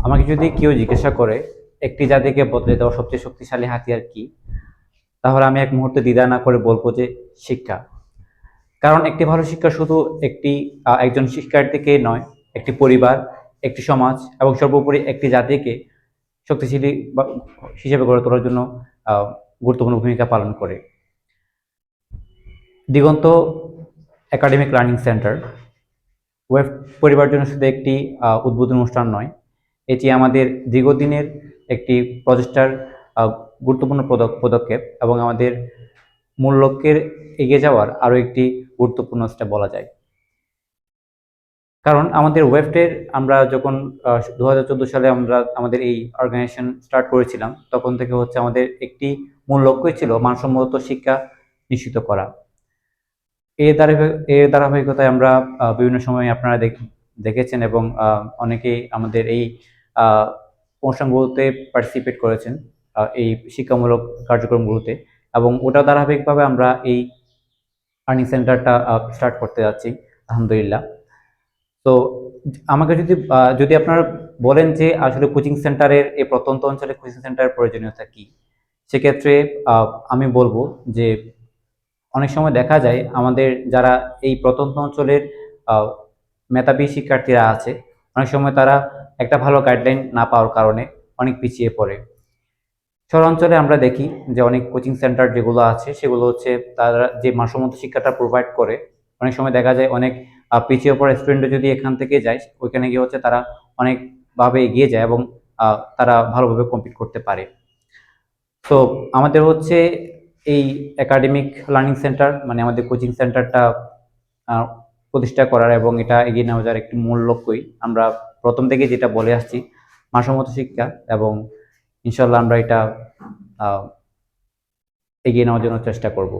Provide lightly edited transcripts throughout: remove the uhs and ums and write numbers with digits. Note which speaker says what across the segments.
Speaker 1: আমাকে যদি কেউ জিজ্ঞাসা করে একটি জাতিকে বদলে দেওয়া সবচেয়ে শক্তিশালী হাতিয়ার কি, তাহলে আমি এক মুহূর্তে দ্বিধা না করে বলবো যে শিক্ষা। কারণ একটি ভালো শিক্ষা শুধু একটি একজন শিক্ষার্থীকে নয়, একটি পরিবার, একটি সমাজ এবং সর্বোপরি একটি জাতিকে শক্তিশালী হিসেবে গড়ে তোলার জন্য আহ, গুরুত্বপূর্ণ ভূমিকা পালন করে। দিগন্ত একাডেমিক লার্নিং সেন্টার ওয়েব পরিবারের জন্য শুধু একটি উদ্বোধন অনুষ্ঠান নয়, এটি আমাদের দীর্ঘদিনের একটি প্রচেষ্টার আহ, গুরুত্বপূর্ণ পদক্ষেপ এবং আমাদের মূল লক্ষ্যের এগিয়ে যাওয়ার আরও একটি গুরুত্বপূর্ণ স্টেপ বলা যায়। কারণ আমাদের ওয়েবটের আমরা যখন 2014 সালে আমরা আমাদের এই অর্গানাইজেশন স্টার্ট করেছিলাম, তখন থেকে হচ্ছে আমাদের একটি মূল লক্ষ্যই ছিল মানসম্মত শিক্ষা নিশ্চিত করা। এর ধারাবাহিকতায় আমরা বিভিন্ন সময় আপনারা দেখেছেন এবং অনেকেই আমাদের এই আহ, অনুষ্ঠানগুলোতে পার্টিসিপেট করেছেন, এই শিক্ষামূলক কার্যক্রমগুলোতে। এবং ওটা ধারাবাহিকভাবে আমরা এই আর্নিং সেন্টারটা স্টার্ট করতে যাচ্ছি, আলহামদুলিল্লাহ। তো আমাকে যদি আপনারা বলেন যে আসলে কোচিং সেন্টারের এই প্রত্যন্ত অঞ্চলে কোচিং সেন্টারের প্রয়োজনীয়তা কি, সেক্ষেত্রে আমি বলবো যে অনেক সময় দেখা যায় আমাদের যারা এই প্রত্যন্ত অঞ্চলের আহ, মেধাবী শিক্ষার্থীরা আছে, অনেক সময় তারা একটা ভালো গাইডলাইন না পাওয়ার কারণে অনেক পিছিয়ে পড়ে। শহরাঞ্চলে আমরা দেখি যে অনেক কোচিং সেন্টার যেগুলো আছে সেগুলো হচ্ছে তারা যে মানসম্মত শিক্ষাটা প্রোভাইড করে, অনেক সময় দেখা যায় অনেক পিছিয়ে পড়া স্টুডেন্ট যদি এখান থেকে যায়, ওইখানে গিয়ে হচ্ছে তারা অনেকভাবে এগিয়ে যায় এবং তারা ভালোভাবে কম্পিট করতে পারে। তো আমাদের হচ্ছে এই একাডেমিক লার্নিং সেন্টার মানে আমাদের কোচিং সেন্টারটা প্রতিষ্ঠা করার এবং এটা এগিয়ে নেওয়া যাওয়ার একটি মূল লক্ষ্যই আমরা প্রথম থেকে যেটা বলে আসছি, মানসম্মত শিক্ষা। এবং ইনশাল্লাহ আমরা এটা আহ, এগিয়ে নেওয়ার জন্য চেষ্টা করব।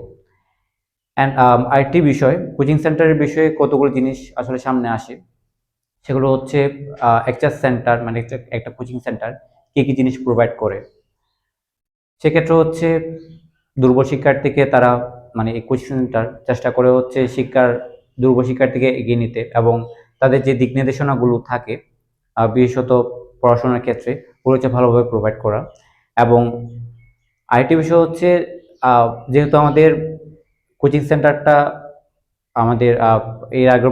Speaker 1: অ্যান্ড আরেকটি বিষয়, কোচিং সেন্টারের বিষয়ে কতগুলো জিনিস আসলে সামনে আসে, সেগুলো হচ্ছে একটা সেন্টার মানে একটা কোচিং সেন্টার কী কী জিনিস প্রোভাইড করে। সেক্ষেত্রে হচ্ছে দুর্বল শিক্ষার্থীকে তারা মানে এই কোচিং সেন্টার চেষ্টা করে হচ্ছে দুর্বল শিক্ষার্থীকে এগিয়ে নিতে এবং তাদের যে দিক নির্দেশনাগুলো থাকে বিশেষত পড়াশোনার ক্ষেত্রে ওগুলো হচ্ছে ভালোভাবে প্রোভাইড করা। এবং আরেকটি বিষয় হচ্ছে যেহেতু আমাদের কোচিং সেন্টারটা আমাদের এর আগের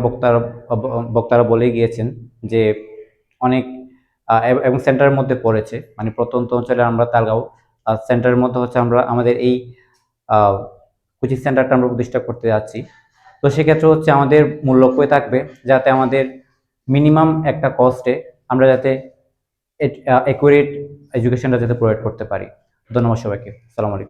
Speaker 1: বক্তারা বলে গিয়েছেন যে অনেক এবং সেন্টারের মধ্যে পড়েছে, মানে প্রত্যন্ত অঞ্চলে আমরা তালগাঁও সেন্টারের মধ্যে হচ্ছে আমরা আমাদের এই কোচিং সেন্টারটা আমরা প্রতিষ্ঠা করতে যাচ্ছি। তো সেক্ষেত্রে হচ্ছে আমাদের মূল লক্ষ্যই থাকবে যাতে আমাদের মিনিমাম একটা কস্টে আমরা যাতে অ্যাকুরেট এডুকেশনটা যাতে প্রোভাইড করতে পারি। ধন্যবাদ সবাইকে। আসসালামু আলাইকুম।